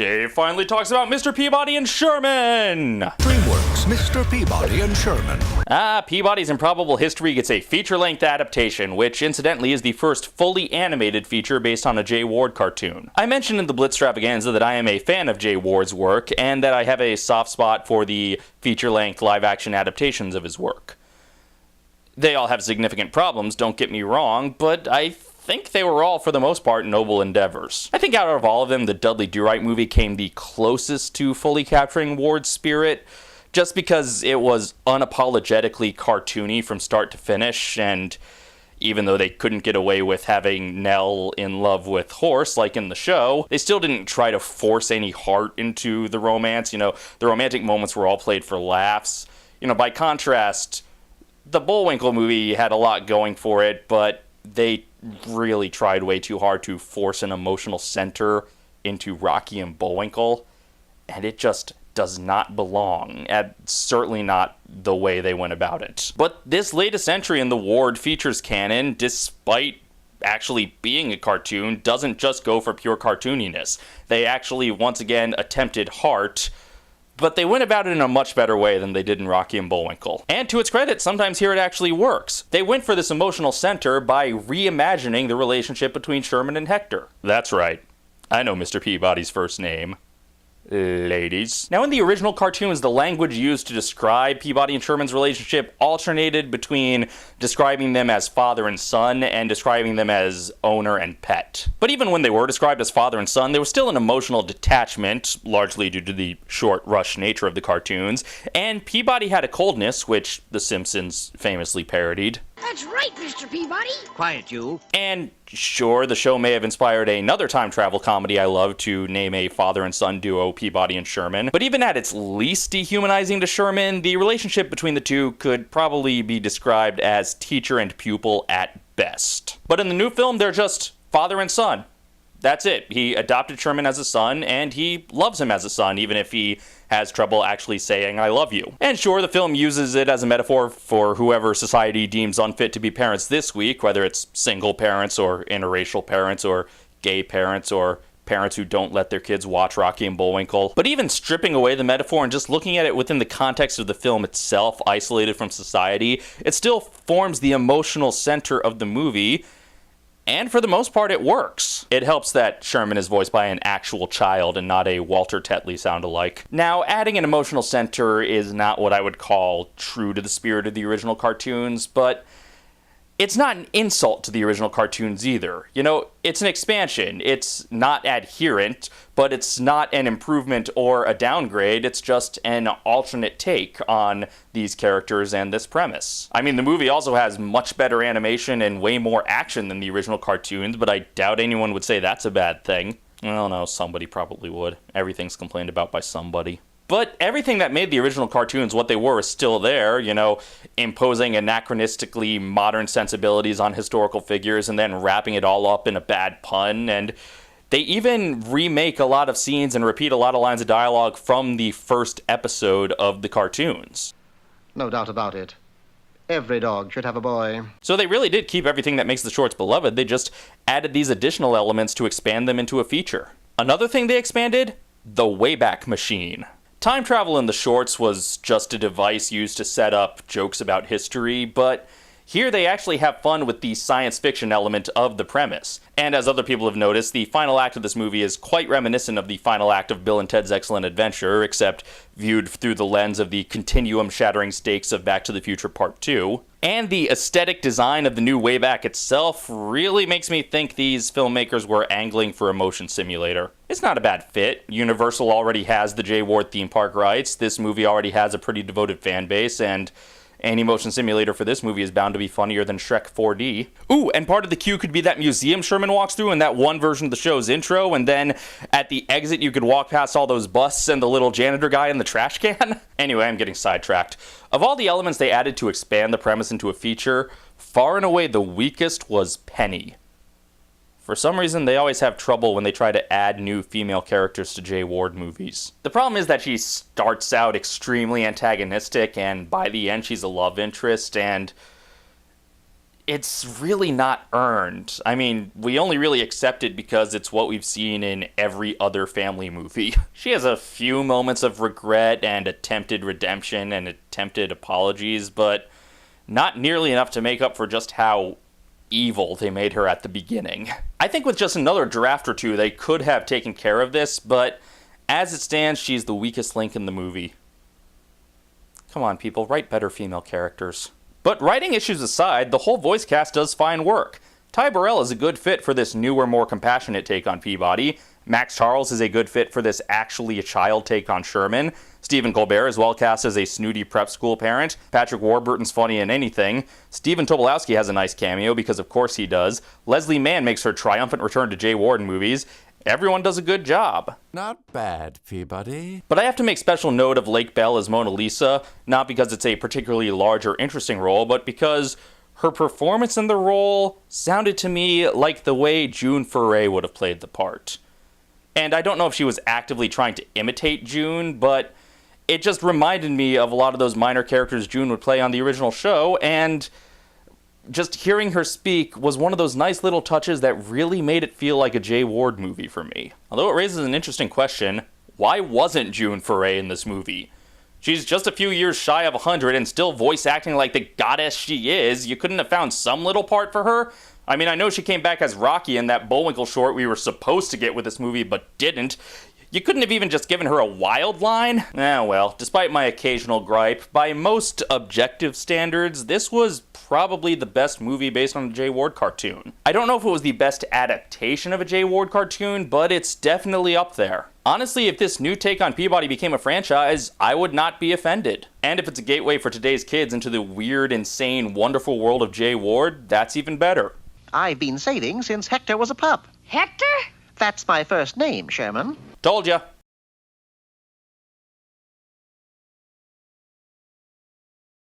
Dave finally talks about Mr. Peabody and Sherman! DreamWorks, Mr. Peabody and Sherman. Peabody's Improbable History gets a feature-length adaptation, which incidentally is the first fully animated feature based on a Jay Ward cartoon. I mentioned in the Blitzstravaganza that I am a fan of Jay Ward's work, and that I have a soft spot for the feature-length live-action adaptations of his work. They all have significant problems, don't get me wrong, but I think they were all, for the most part, noble endeavors. I think out of all of them, the Dudley Do Right movie came the closest to fully capturing Ward's spirit, just because it was unapologetically cartoony from start to finish, and even though they couldn't get away with having Nell in love with Horse, like in the show, they still didn't try to force any heart into the romance. The romantic moments were all played for laughs. By contrast, the Bullwinkle movie had a lot going for it, but they really tried way too hard to force an emotional center into Rocky and Bullwinkle, and it just does not belong, and certainly not the way they went about it. But this latest entry in the Ward features canon, despite actually being a cartoon, doesn't just go for pure cartooniness. They actually, once again, attempted heart, but they went about it in a much better way than they did in Rocky and Bullwinkle. And to its credit, sometimes here it actually works. They went for this emotional center by reimagining the relationship between Sherman and Hector. That's right. I know Mr. Peabody's first name. Ladies. Now, in the original cartoons, the language used to describe Peabody and Sherman's relationship alternated between describing them as father and son and describing them as owner and pet. But even when they were described as father and son, there was still an emotional detachment, largely due to the short, rushed nature of the cartoons, and Peabody had a coldness, which The Simpsons famously parodied. That's right, Mr. Peabody. Quiet, you. And sure, the show may have inspired another time travel comedy I love to name a father and son duo, Peabody and Sherman. But even at its least dehumanizing to Sherman, the relationship between the two could probably be described as teacher and pupil at best. But in the new film, they're just father and son. That's it. He adopted Sherman as a son, and he loves him as a son, even if he has trouble actually saying, I love you. And sure, the film uses it as a metaphor for whoever society deems unfit to be parents this week, whether it's single parents or interracial parents or gay parents or parents who don't let their kids watch Rocky and Bullwinkle. But even stripping away the metaphor and just looking at it within the context of the film itself, isolated from society, it still forms the emotional center of the movie. And for the most part, it works. It helps that Sherman is voiced by an actual child and not a Walter Tetley sound-alike. Now, adding an emotional center is not what I would call true to the spirit of the original cartoons, but it's not an insult to the original cartoons either. It's an expansion. It's not adherent, but it's not an improvement or a downgrade. It's just an alternate take on these characters and this premise. I mean, the movie also has much better animation and way more action than the original cartoons, but I doubt anyone would say that's a bad thing. Well, no, somebody probably would. Everything's complained about by somebody. But everything that made the original cartoons what they were is still there, imposing anachronistically modern sensibilities on historical figures and then wrapping it all up in a bad pun. And they even remake a lot of scenes and repeat a lot of lines of dialogue from the first episode of the cartoons. No doubt about it. Every dog should have a boy. So they really did keep everything that makes the shorts beloved. They just added these additional elements to expand them into a feature. Another thing they expanded? The Wayback Machine. Time travel in the shorts was just a device used to set up jokes about history, but here they actually have fun with the science fiction element of the premise. And as other people have noticed, the final act of this movie is quite reminiscent of the final act of Bill and Ted's Excellent Adventure, except viewed through the lens of the continuum-shattering stakes of Back to the Future Part 2. And the aesthetic design of the new Wayback itself really makes me think these filmmakers were angling for a motion simulator. It's not a bad fit. Universal already has the Jay Ward theme park rights, this movie already has a pretty devoted fan base, and any motion simulator for this movie is bound to be funnier than Shrek 4D. Ooh, and part of the queue could be that museum Sherman walks through in that one version of the show's intro, and then at the exit you could walk past all those busts and the little janitor guy in the trash can. Anyway, I'm getting sidetracked. Of all the elements they added to expand the premise into a feature, far and away the weakest was Penny. For some reason, they always have trouble when they try to add new female characters to Jay Ward movies. The problem is that she starts out extremely antagonistic, and by the end she's a love interest, and it's really not earned. I mean, we only really accept it because it's what we've seen in every other family movie. She has a few moments of regret and attempted redemption and attempted apologies, but not nearly enough to make up for just how evil they made her at the beginning. I think with just another draft or two, they could have taken care of this, but as it stands, she's the weakest link in the movie. Come on, people, write better female characters. But writing issues aside, the whole voice cast does fine work. Ty Burrell is a good fit for this newer, more compassionate take on Peabody. Max Charles is a good fit for this actually a child take on Sherman. Stephen Colbert is well cast as a snooty prep school parent. Patrick Warburton's funny in anything. Stephen Tobolowsky has a nice cameo, because of course he does. Leslie Mann makes her triumphant return to Jay Ward movies. Everyone does a good job. Not bad, Peabody. But I have to make special note of Lake Bell as Mona Lisa, not because it's a particularly large or interesting role, but because her performance in the role sounded to me like the way June Foray would have played the part. And I don't know if she was actively trying to imitate June, but it just reminded me of a lot of those minor characters June would play on the original show, and just hearing her speak was one of those nice little touches that really made it feel like a Jay Ward movie for me. Although it raises an interesting question, why wasn't June Foray in this movie? She's just a few years shy of 100 and still voice acting like the goddess she is. You couldn't have found some little part for her? I mean, I know she came back as Rocky in that Bullwinkle short we were supposed to get with this movie, but didn't. You couldn't have even just given her a wild line? Well, despite my occasional gripe, by most objective standards, this was probably the best movie based on a Jay Ward cartoon. I don't know if it was the best adaptation of a Jay Ward cartoon, but it's definitely up there. Honestly, if this new take on Peabody became a franchise, I would not be offended. And if it's a gateway for today's kids into the weird, insane, wonderful world of Jay Ward, that's even better. I've been saving since Hector was a pup. Hector? That's my first name, Sherman. Told ya.